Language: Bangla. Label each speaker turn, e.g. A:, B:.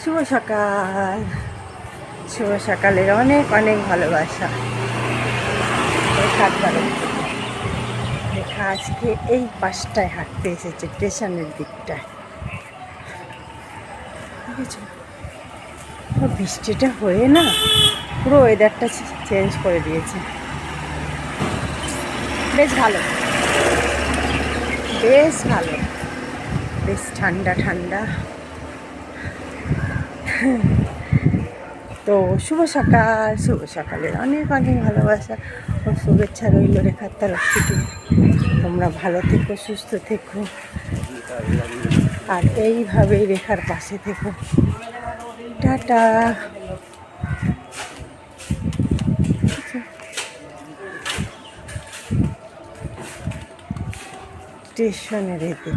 A: শুভ সকাল, শুভ সকালের অনেক অনেক ভালোবাসা। রেখা আজকে এই পাশটায় হাঁটতে এসেছে, স্টেশনের দিকটায়। বুঝেছো, বৃষ্টিটা হয়ে না পুরো ওয়েদারটা চেঞ্জ করে দিয়েছে। বেশ ভালো, বেশ ভালো, বেশ ঠান্ডা ঠান্ডা। তো শুভ সকাল, শুভ সকালের অনেক অনেক ভালোবাসা ও শুভেচ্ছা রইল রেখার তরফ থেকে। তোমরা ভালো থেকো, সুস্থ থেকো, আর এইভাবেই রেখার পাশে থেকো। টাটা। স্টেশনের এতে